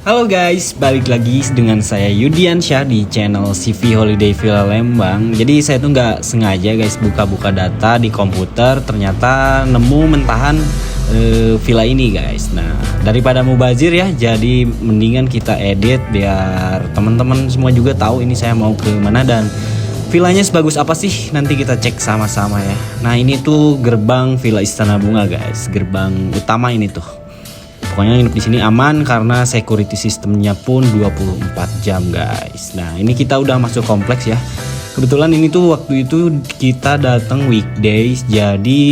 Halo guys, balik lagi dengan saya Yudiansyah di channel CV Holiday Villa Lembang. Jadi saya tuh nggak sengaja guys buka-buka data di komputer, ternyata nemu mentahan villa ini guys. Nah, daripada mubazir ya, jadi mendingan kita edit biar teman-teman semua juga tahu ini saya mau ke mana dan villanya sebagus apa sih, nanti kita cek sama-sama ya. Nah, ini tuh gerbang Villa Istana Bunga guys, gerbang utama ini tuh. Pokoknya nginep di sini aman karena security sistemnya pun 24 jam guys. Nah, ini kita udah masuk kompleks ya. Kebetulan ini tuh waktu itu kita datang weekdays, jadi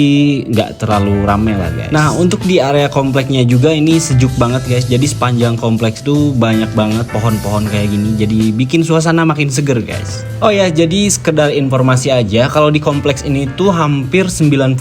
nggak terlalu rame lah guys. Nah, untuk di area kompleknya juga ini sejuk banget guys. Jadi sepanjang kompleks tuh banyak banget pohon-pohon kayak gini. Jadi bikin suasana makin seger guys. Oh ya, jadi sekedar informasi aja, kalau di kompleks ini tuh hampir 90%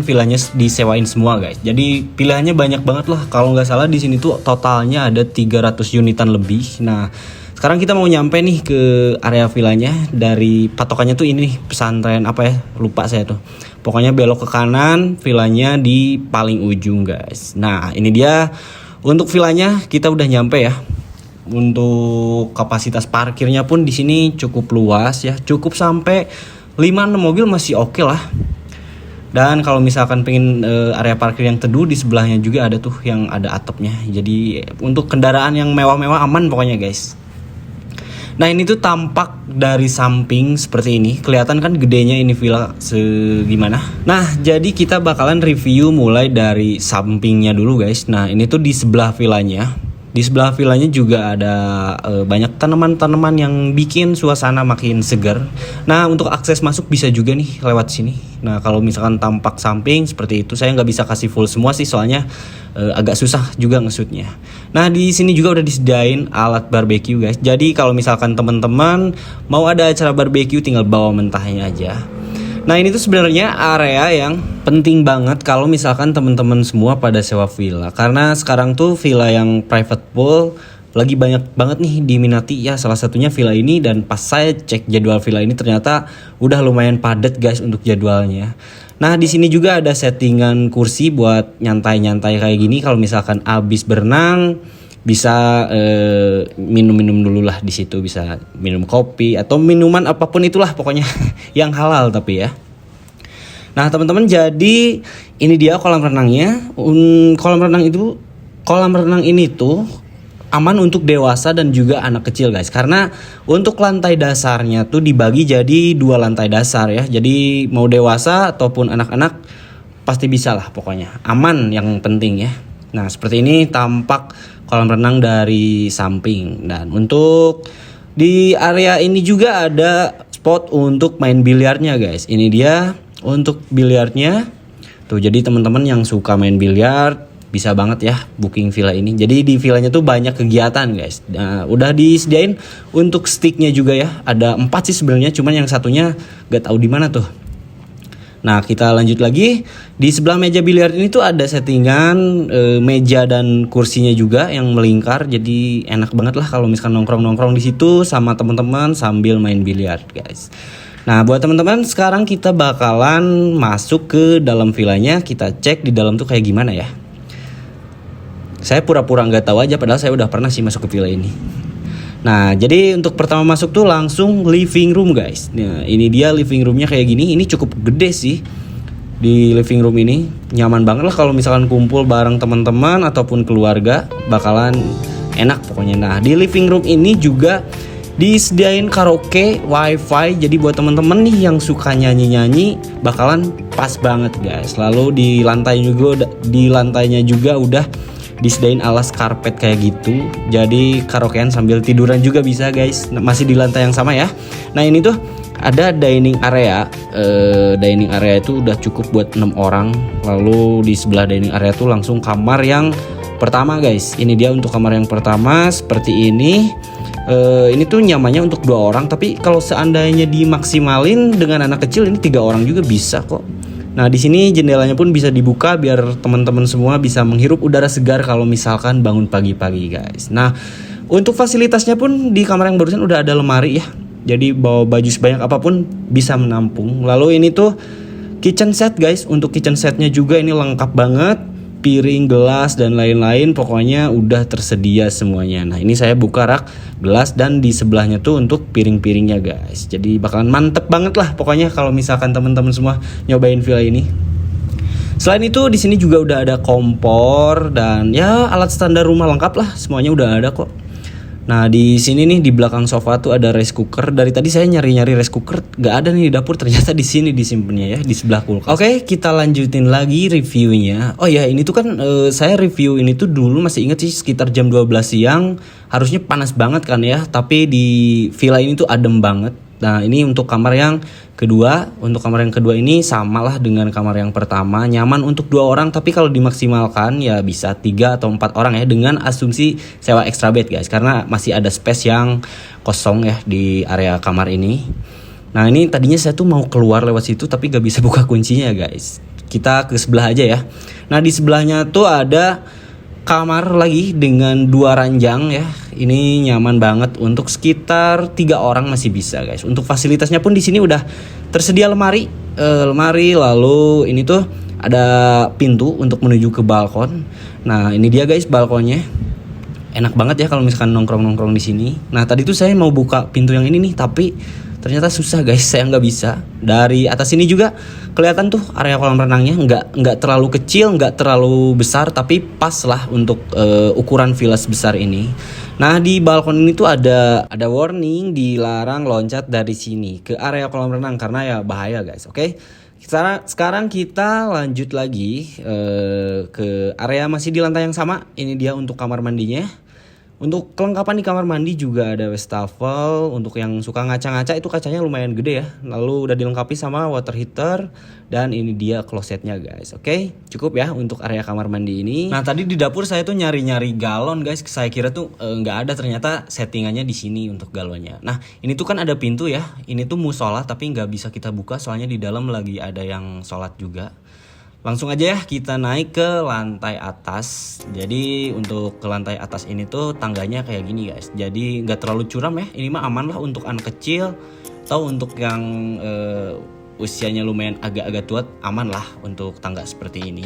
villanya disewain semua guys. Jadi pilihannya banyak banget lah. Kalau nggak salah di sini tuh totalnya ada 300 unitan lebih. Nah, sekarang kita mau nyampe nih ke area villanya. Dari patokannya tuh ini nih, pesantren apa ya, lupa saya tuh. Pokoknya belok ke kanan, villanya di paling ujung guys. Nah, ini dia untuk villanya, kita udah nyampe ya. Untuk kapasitas parkirnya pun di sini cukup luas ya, cukup sampai 5-6 mobil masih oke lah. Dan kalau misalkan pengen area parkir yang teduh, di sebelahnya juga ada tuh yang ada atapnya. Jadi untuk kendaraan yang mewah-mewah aman pokoknya guys. Nah, ini tuh tampak dari samping seperti ini. Kelihatan kan gedenya ini villa segimana. Nah, jadi kita bakalan review mulai dari sampingnya dulu guys. Nah, ini tuh di sebelah villanya. Di sebelah villanya juga ada banyak tanaman-tanaman yang bikin suasana makin segar. Nah, untuk akses masuk bisa juga nih lewat sini. Nah, kalau misalkan tampak samping seperti itu, saya nggak bisa kasih full semua sih, soalnya agak susah juga ngesutnya. Nah, di sini juga udah disediain alat barbeque guys. Jadi kalau misalkan teman-teman mau ada acara barbeque, tinggal bawa mentahnya aja. Nah, ini tuh sebenarnya area yang penting banget kalau misalkan teman-teman semua pada sewa villa. Karena sekarang tuh villa yang private pool lagi banyak banget nih diminati ya, salah satunya villa ini. Dan pas saya cek jadwal villa ini ternyata udah lumayan padat guys untuk jadwalnya. Nah, di sini juga ada settingan kursi buat nyantai-nyantai kayak gini. Kalau misalkan abis berenang bisa minum-minum dulu lah di situ, bisa minum kopi atau minuman apapun itulah pokoknya yang halal tapi ya. Nah, teman-teman, jadi ini dia kolam renangnya. Kolam renang ini tuh aman untuk dewasa dan juga anak kecil guys. Karena untuk lantai dasarnya tuh dibagi jadi 2 lantai dasar ya. Jadi mau dewasa ataupun anak-anak pasti bisa lah pokoknya. Aman yang penting ya. Nah, seperti ini tampak kolam renang dari samping. Dan untuk di area ini juga ada spot untuk main biliarnya guys. Ini dia untuk biliarnya. Tuh, jadi teman-teman yang suka main biliar bisa banget ya booking villa ini. Jadi di villanya tuh banyak kegiatan guys. Nah, udah disediain untuk sticknya juga ya. Ada 4 sih sebenarnya, cuman yang satunya gak tahu di mana tuh. Nah, kita lanjut lagi. Di sebelah meja biliar ini tuh ada settingan meja dan kursinya juga yang melingkar. Jadi enak banget lah kalau misalkan nongkrong-nongkrong di situ sama teman-teman sambil main biliar, guys. Nah, buat teman-teman, sekarang kita bakalan masuk ke dalam villanya. Kita cek di dalam tuh kayak gimana ya. Saya pura-pura nggak tahu aja, padahal saya udah pernah sih masuk ke villa ini. Nah, jadi untuk pertama masuk tuh langsung living room guys. Nah, ini dia living roomnya kayak gini. Ini cukup gede sih. Di living room ini nyaman banget lah kalau misalkan kumpul bareng teman-teman ataupun keluarga, bakalan enak pokoknya. Nah, di living room ini juga disediain karaoke, wifi. Jadi buat teman-teman nih yang suka nyanyi-nyanyi bakalan pas banget guys. Lalu di lantainya juga udah disediain alas karpet kayak gitu. Jadi karaokean sambil tiduran juga bisa guys. Masih di lantai yang sama ya. Nah, ini tuh ada dining area. Dining area itu udah cukup buat 6 orang. Lalu di sebelah dining area tuh langsung kamar yang pertama guys. Ini dia untuk kamar yang pertama seperti ini. Ini tuh nyamannya untuk 2 orang. Tapi kalau seandainya dimaksimalin dengan anak kecil, ini 3 orang juga bisa kok. Nah, di sini jendelanya pun bisa dibuka biar teman-teman semua bisa menghirup udara segar kalau misalkan bangun pagi-pagi guys. Nah, untuk fasilitasnya pun di kamar yang barusan udah ada lemari ya. Jadi bawa baju sebanyak apapun bisa menampung. Lalu ini tuh kitchen set guys. Untuk kitchen setnya juga ini lengkap banget. piring, gelas dan lain-lain, pokoknya udah tersedia semuanya. Nah ini saya buka rak gelas dan di sebelahnya tuh untuk piring-piringnya guys. Jadi bakalan mantep banget lah pokoknya kalau misalkan teman-teman semua nyobain villa ini. Selain itu di sini juga udah ada kompor dan ya alat standar rumah lengkap lah, semuanya udah ada kok. Nah di sini nih di belakang sofa tuh ada rice cooker. Dari tadi saya nyari-nyari rice cooker, gak ada nih di dapur. Ternyata di sini disimpannya ya, di sebelah kulkas. Oke, kita lanjutin lagi reviewnya. Oh ya ini tuh kan saya review ini tuh dulu masih inget sih sekitar jam 12 siang. Harusnya panas banget kan ya, tapi di villa ini tuh adem banget. Nah ini untuk kamar yang kedua. Untuk kamar yang kedua ini samalah dengan kamar yang pertama, nyaman untuk 2 orang. Tapi kalau dimaksimalkan ya bisa 3 atau 4 orang ya, dengan asumsi sewa extra bed guys, karena masih ada space yang kosong ya di area kamar ini. Nah ini tadinya saya tuh mau keluar lewat situ tapi gak bisa buka kuncinya guys. Kita ke sebelah aja ya. Nah di sebelahnya tuh ada kamar lagi dengan 2 ranjang ya. Ini nyaman banget untuk sekitar 3 orang masih bisa guys. Untuk fasilitasnya pun di sini udah tersedia lemari, lalu ini tuh ada pintu untuk menuju ke balkon. Nah ini dia guys balkonnya. Enak banget ya kalau misalkan nongkrong-nongkrong di sini. Nah tadi tuh saya mau buka pintu yang ini nih, tapi ternyata susah guys, saya nggak bisa. Dari atas ini juga kelihatan tuh area kolam renangnya nggak terlalu kecil, nggak terlalu besar, tapi pas lah untuk ukuran villa sebesar ini. Nah di balkon ini tuh ada warning dilarang loncat dari sini ke area kolam renang karena ya bahaya guys. Oke, sekarang kita lanjut lagi ke area masih di lantai yang sama. Ini dia untuk kamar mandinya. Untuk kelengkapan di kamar mandi juga ada wastafel. Untuk yang suka ngaca-ngaca itu kacanya lumayan gede ya. Lalu udah dilengkapi sama water heater. Dan ini dia klosetnya guys. Oke, cukup ya untuk area kamar mandi ini. Nah tadi di dapur saya tuh nyari-nyari galon guys. Saya kira tuh nggak ada, ternyata settingannya di sini untuk galonnya. Nah ini tuh kan ada pintu ya. Ini tuh musola tapi nggak bisa kita buka soalnya di dalam lagi ada yang sholat juga. Langsung aja ya kita naik ke lantai atas. Jadi untuk ke lantai atas ini tuh tangganya kayak gini guys. Jadi nggak terlalu curam ya. Ini mah aman lah untuk anak kecil atau untuk yang usianya lumayan agak-agak tua, aman lah untuk tangga seperti ini.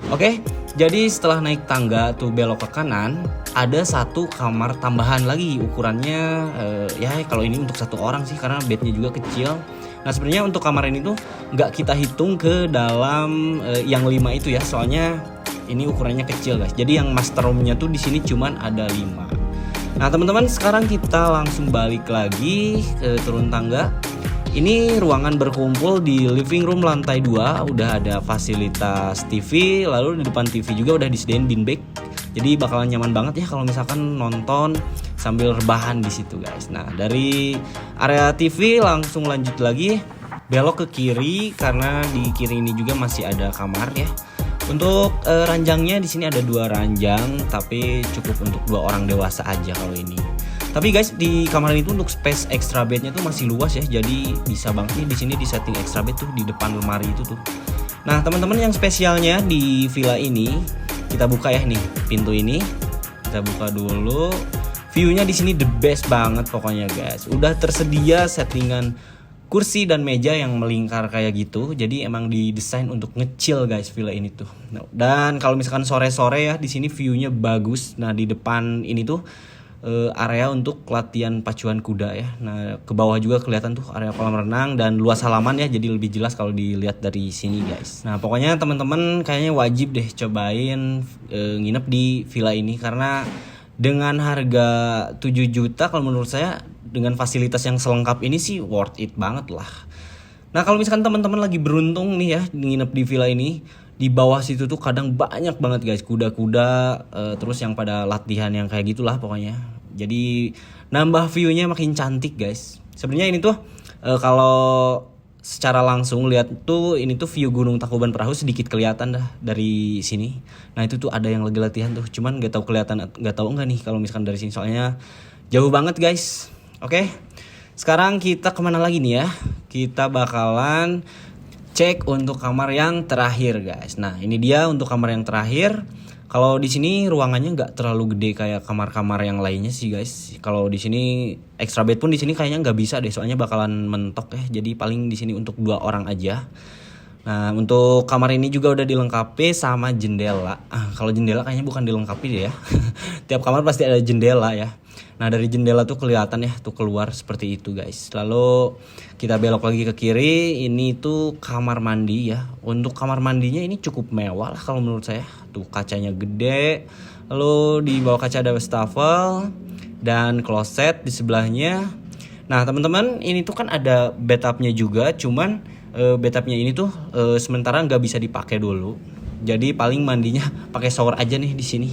Oke, jadi setelah naik tangga tuh belok ke kanan, ada satu kamar tambahan lagi. Ukurannya ya kalau ini untuk 1 orang sih karena bednya juga kecil. Nah sebenarnya untuk kamar ini tuh nggak kita hitung ke dalam yang 5 itu ya, soalnya ini ukurannya kecil guys. Jadi yang master roomnya tuh di sini cuman ada 5. Nah teman-teman sekarang kita langsung balik lagi ke turun tangga. Ini ruangan berkumpul di living room lantai 2. Udah ada fasilitas TV, lalu di depan TV juga udah disediain beanbag. Jadi bakalan nyaman banget ya kalau misalkan nonton sambil rebahan di situ guys. Nah dari area TV langsung lanjut lagi belok ke kiri karena di kiri ini juga masih ada kamar ya. Untuk ranjangnya di sini ada 2 ranjang tapi cukup untuk 2 orang dewasa aja kalau ini. Tapi guys di kamar ini tuh untuk space extra bednya tuh masih luas ya. Jadi bisa banget nih di sini di setting extra bed tuh di depan lemari itu tuh. Nah teman-teman yang spesialnya di villa ini kita buka ya nih pintu ini. Kita buka dulu. View-nya di sini the best banget pokoknya guys. Udah tersedia settingan kursi dan meja yang melingkar kayak gitu. Jadi emang didesain untuk nge-chill guys villa ini tuh. Nah, dan kalau misalkan sore-sore ya di sini view-nya bagus. Nah di depan ini tuh area untuk latihan pacuan kuda ya. Nah ke bawah juga kelihatan tuh area kolam renang dan luas halaman ya, jadi lebih jelas kalau dilihat dari sini guys. Nah pokoknya teman-teman kayaknya wajib deh cobain nginep di villa ini karena dengan harga 7 juta kalau menurut saya dengan fasilitas yang selengkap ini sih worth it banget lah. Nah kalau misalkan teman-teman lagi beruntung nih ya nginep di villa ini, di bawah situ tuh kadang banyak banget guys kuda-kuda, terus yang pada latihan yang kayak gitulah pokoknya. Jadi nambah view-nya makin cantik guys. Sebenarnya ini tuh kalau secara langsung lihat tuh ini tuh view Gunung Tangkuban Perahu sedikit kelihatan dah dari sini. Nah itu tuh ada yang lagi latihan tuh, cuman nggak tahu kelihatan, nggak tahu enggak nih kalau misalkan dari sini soalnya jauh banget guys. Oke, sekarang kita kemana lagi nih ya? Kita bakalan cek untuk kamar yang terakhir guys. Nah ini dia untuk kamar yang terakhir. Kalau di sini ruangannya nggak terlalu gede kayak kamar-kamar yang lainnya sih guys. Kalau di sini extra bed pun di sini kayaknya nggak bisa deh, soalnya bakalan mentok ya. Jadi paling di sini untuk 2 orang aja. Nah, untuk kamar ini juga udah dilengkapi sama jendela. Kalau jendela kayaknya bukan dilengkapi deh ya. Tiap kamar pasti ada jendela ya. Nah, dari jendela tuh kelihatan ya, tuh keluar seperti itu guys. Lalu kita belok lagi ke kiri, ini tuh kamar mandi ya. Untuk kamar mandinya ini cukup mewah lah kalau menurut saya. Tuh kacanya gede. Lalu di bawah kaca ada wastafel dan kloset di sebelahnya. Nah, teman-teman, ini tuh kan ada bathtubnya juga, cuman bathtubnya ini tuh sementara nggak bisa dipakai dulu. Jadi paling mandinya pakai shower aja nih di sini.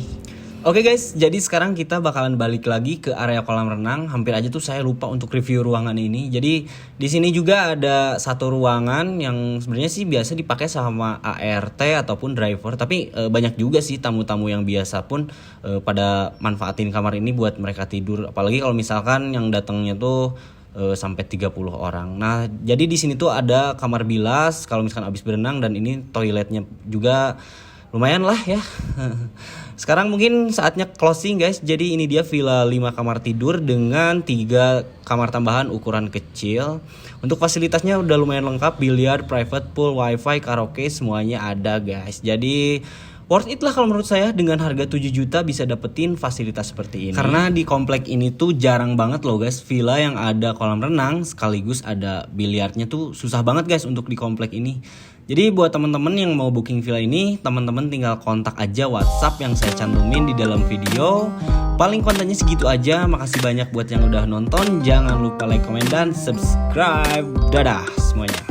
Oke guys, jadi sekarang kita bakalan balik lagi ke area kolam renang. Hampir aja tuh saya lupa untuk review ruangan ini. Jadi di sini juga ada satu ruangan yang sebenarnya sih biasa dipakai sama ART ataupun driver. Tapi banyak juga sih tamu-tamu yang biasa pun pada manfaatin kamar ini buat mereka tidur. Apalagi kalau misalkan yang datangnya tuh sampai 30 orang. Nah, jadi di sini tuh ada kamar bilas kalau misalkan habis berenang, dan ini toiletnya juga lumayan lah ya. Sekarang mungkin saatnya closing guys. Jadi ini dia villa 5 kamar tidur dengan 3 kamar tambahan ukuran kecil. Untuk fasilitasnya udah lumayan lengkap, biliar, private pool, wifi, karaoke, semuanya ada guys. Jadi worth it lah kalau menurut saya, dengan harga 7 juta bisa dapetin fasilitas seperti ini. Karena di komplek ini tuh jarang banget loh guys villa yang ada kolam renang sekaligus ada biliarnya, tuh susah banget guys untuk di komplek ini. Jadi buat teman-teman yang mau booking villa ini, teman-teman tinggal kontak aja WhatsApp yang saya cantumin di dalam video. Paling kontennya segitu aja. Makasih banyak buat yang udah nonton. Jangan lupa like, komen, dan subscribe. Dadah semuanya.